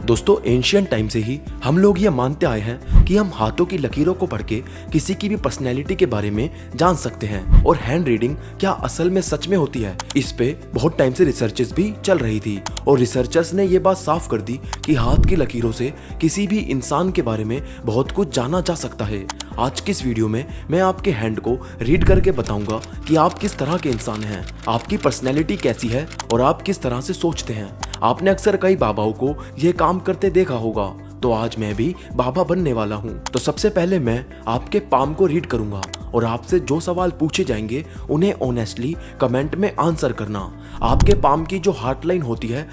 दोस्तों ancient time से ही हम लोग ये मानते आए हैं कि हम हाथों की लकीरों को पढ़ के किसी की भी पर्सनैलिटी के बारे में जान सकते हैं और हैंड रीडिंग क्या असल में सच में होती है। इस पे बहुत टाइम से रिसर्चेस भी चल रही थी और रिसर्चर्स ने ये बात साफ कर दी कि हाथ की लकीरों से किसी भी इंसान के बारे में बहुत कुछ जाना जा सकता है। आज की इस वीडियो में मैं आपके हैंड को रीड करके बताऊंगा कि आप किस तरह के इंसान हैं, आपकी पर्सनैलिटी कैसी है और आप किस तरह से सोचते हैं। आपने अक्सर कई बाबाओं को यह काम करते देखा होगा, तो आज मैं भी बाबा बनने वाला हूँ। तो सबसे पहले मैं आपके पाम को रीड करूंगा और आपसे जो सवाल पूछे जाएंगे उन्हें ऑनेस्टली कमेंट में आंसर करना। आपके पाम की जो हार्ट लाइन होती है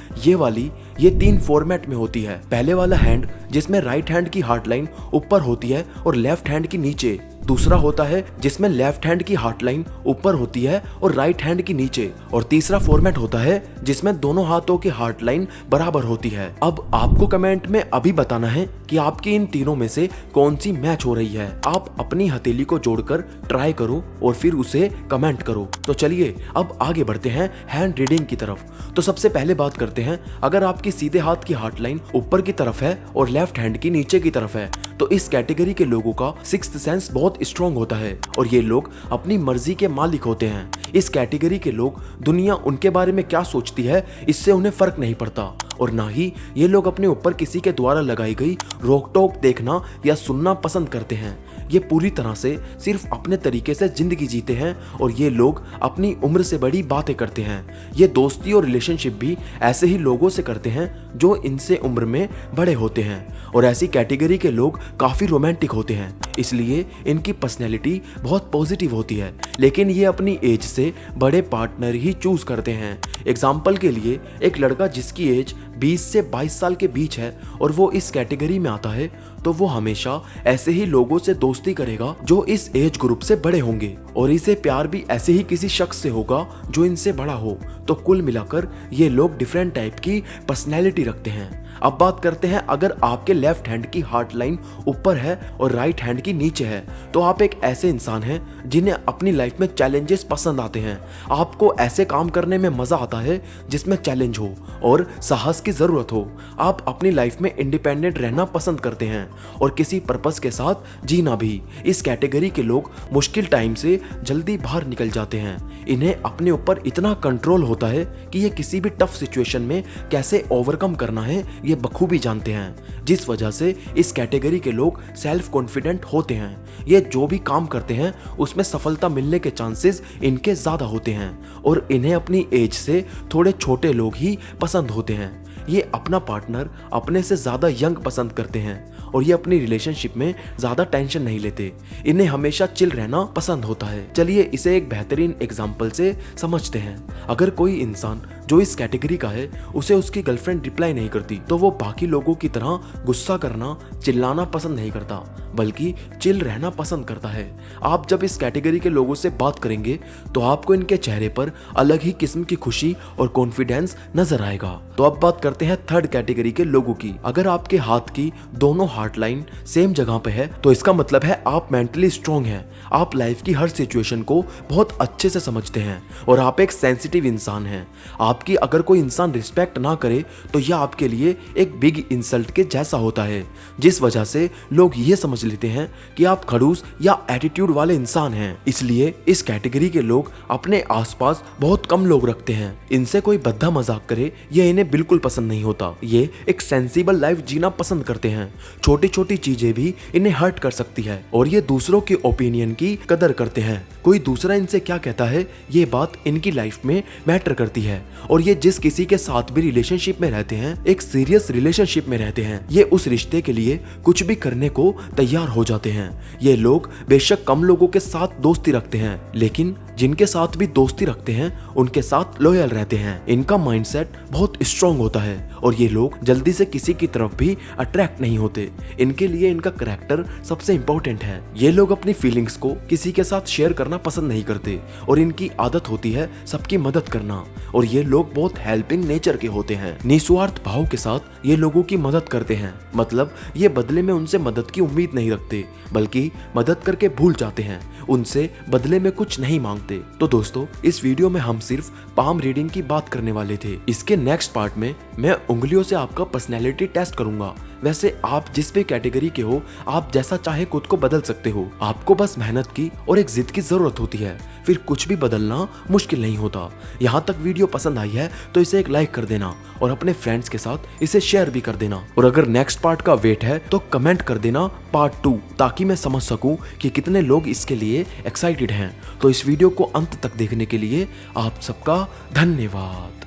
ये 3 फॉर्मेट में होती है। पहले वाला हैंड जिसमें राइट हैंड की हार्ट लाइन ऊपर होती है और लेफ्ट हैंड की नीचे। दूसरा होता है जिसमें लेफ्ट हैंड की हार्ट लाइन ऊपर होती है और राइट हैंड की नीचे। और तीसरा फॉर्मेट होता है जिसमें दोनों हाथों की हार्ट लाइन बराबर होती है। अब आपको कमेंट में अभी बताना है कि आपकी इन तीनों में से कौन सी मैच हो रही है। आप अपनी हथेली को जोड़कर ट्राई करो और फिर उसे कमेंट करो। तो चलिए अब आगे बढ़ते हैं हैंड रीडिंग की तरफ। तो सबसे पहले बात करते हैं, अगर आपकी सीधे हाथ की हार्ट लाइन ऊपर की तरफ है और लेफ्ट हैंड की नीचे की तरफ है तो इस कैटेगरी के लोगों का सिक्स्थ सेंस बहुत स्ट्रॉन्ग होता है और ये लोग अपनी मर्जी के मालिक होते हैं। इस कैटेगरी के लोग दुनिया उनके बारे में क्या सोचती है इससे उन्हें फर्क नहीं पड़ता और ना ही ये लोग अपने ऊपर किसी के द्वारा लगाई गई रोक टोक देखना या सुनना पसंद करते हैं। ये पूरी तरह से सिर्फ अपने तरीके से जिंदगी जीते हैं और ये लोग अपनी उम्र से बड़ी बातें करते हैं। ये दोस्ती और रिलेशनशिप भी ऐसे ही लोगों से करते हैं जो इनसे उम्र में बड़े होते हैं और ऐसी कैटेगरी के लोग काफी रोमांटिक होते हैं, इसलिए इनकी पर्सनैलिटी बहुत पॉजिटिव होती है। लेकिन ये अपनी एज से बड़े पार्टनर ही चूज करते हैं। एग्जाम्पल के लिए एक लड़का जिसकी एज 20 से 22 साल के बीच है और वो इस कैटेगरी में आता है तो वो हमेशा ऐसे ही लोगों से दोस्ती करेगा जो इस एज ग्रुप से बड़े होंगे और इसे प्यार भी ऐसे ही किसी शख्स से होगा जो इनसे बड़ा हो। तो कुल मिलाकर ये लोग डिफरेंट टाइप की पर्सनैलिटी रखते हैं। अब बात करते हैं, अगर आपके लेफ्ट हैंड की हार्ट लाइन ऊपर है और राइट हैंड की नीचे है तो आप एक ऐसे इंसान हैं जिन्हें अपनी लाइफ में चैलेंजेस पसंद आते हैं। आपको ऐसे काम करने में मजा आता है जिसमें चैलेंज हो और साहस की जरूरत हो। आप अपनी लाइफ में इंडिपेंडेंट रहना पसंद करते हैं और किसी पर्पस के साथ जीना भी। इस कैटेगरी के लोग मुश्किल टाइम से जल्दी बाहर निकल जाते हैं। इन्हें अपने ऊपर इतना कंट्रोल होता है कि ये किसी भी टफ सिचुएशन में कैसे ओवरकम करना है ये बखूबी जानते हैं, जिस वजह से इस कैटेगरी के लोग सेल्फ कॉन्फिडेंट होते हैं। ये जो भी काम करते हैं उसमें सफलता मिलने के चांसेस इनके ज्यादा होते हैं और इन्हें अपनी एज से थोड़े छोटे लोग ही पसंद होते हैं। ये अपना पार्टनर अपने से ज्यादा यंग पसंद करते हैं और ये अपनी रिलेशनशिप में ज्यादा टेंशन नहीं लेते। इन्हें हमेशा चिल रहना पसंद होता है। चलिए इसे एक बेहतरीन एग्जांपल से समझते हैं। अगर कोई इंसान जो इस कैटेगरी का है उसे उसकी गर्लफ्रेंड रिप्लाई नहीं करती तो वो बाकी लोगों की तरह गुस्सा करना, चिल्लाना पसंद नहीं करता, बल्कि चिल रहना पसंद करता है। आप जब इस कैटेगरी के लोगों से बात करेंगे तो आपको इनके चेहरे पर अलग ही किस्म की खुशी और कॉन्फिडेंस नजर आएगा। तो अब बात करते हैं थर्ड कैटेगरी के लोगों की। अगर आपके हाथ की दोनों हार्ट लाइन सेम जगह पे है तो इसका मतलब है आप मेंटली स्ट्रांग हैं। आप लाइफ की हर सिचुएशन को बहुत अच्छे से समझते हैं और आप एक सेंसिटिव इंसान हैं। आपकी अगर कोई इंसान रिस्पेक्ट ना करे तो यह आपके लिए एक बिग इंसल्ट के जैसा होता है, जिस वजह से लोग ये समझ लेते हैं कि आप खड़ूस या एटीट्यूड वाले इंसान हैं। इसलिए इस कैटेगरी के लोग अपने आसपास बहुत कम लोग रखते हैं। इनसे कोई भद्दा मजाक करे ये इन्हें बिल्कुल पसंद नहीं होता। ये एक सेंसिबल लाइफ जीना पसंद करते हैं। छोटी छोटी चीजें भी इन्हें हर्ट कर सकती है और ये दूसरों के ओपिनियन की कदर करते हैं। कोई दूसरा इनसे क्या कहता है ये बात इनकी लाइफ में मैटर करती है और ये जिस किसी के साथ भी रिलेशनशिप में रहते हैं, एक सीरियस रिलेशनशिप में रहते हैं, ये उस रिश्ते के लिए कुछ भी करने को तैयार हो जाते हैं। ये लोग बेशक कम लोगों के साथ दोस्ती रखते हैं लेकिन जिनके साथ भी दोस्ती रखते हैं उनके साथ लॉयल रहते हैं। इनका माइंडसेट बहुत स्ट्रांग होता है और ये लोग जल्दी से किसी की तरफ भी अट्रैक्ट नहीं होते। इनके लिए इनका कैरेक्टर सबसे इंपॉर्टेंट है। ये लोग अपनी फीलिंग्स को किसी के साथ शेयर करना पसंद नहीं करते और इनकी आदत होती है सबकी मदद करना और ये लोग बहुत हेल्पिंग नेचर के होते हैं। निस्वार्थ भाव के साथ ये लोगों की मदद करते हैं, मतलब ये बदले में उनसे मदद की उम्मीद नहीं रखते बल्कि मदद करके भूल जाते हैं, उनसे बदले में कुछ नहीं मांगते। सकते। तो दोस्तों, इस वीडियो में हम सिर्फ पाम रीडिंग की बात करने वाले थे। इसके नेक्स्ट पार्ट में मैं उंगलियों से आपका पर्सनैलिटी टेस्ट करूंगा। वैसे आप जिस भी कैटेगरी के हो, आप जैसा चाहे खुद को बदल सकते हो। आपको बस मेहनत की और एक जिद की जरूरत होती है, फिर कुछ भी बदलना मुश्किल नहीं होता। यहाँ तक वीडियो पसंद आई है तो इसे एक लाइक कर देना और अपने फ्रेंड्स के साथ इसे शेयर भी कर देना। और अगर नेक्स्ट पार्ट का वेट है तो कमेंट कर देना पार्ट 2, ताकि मैं समझ सकूं कि कितने लोग इसके लिए एक्साइटेड हैं। तो इस वीडियो को अंत तक देखने के लिए आप सबका धन्यवाद।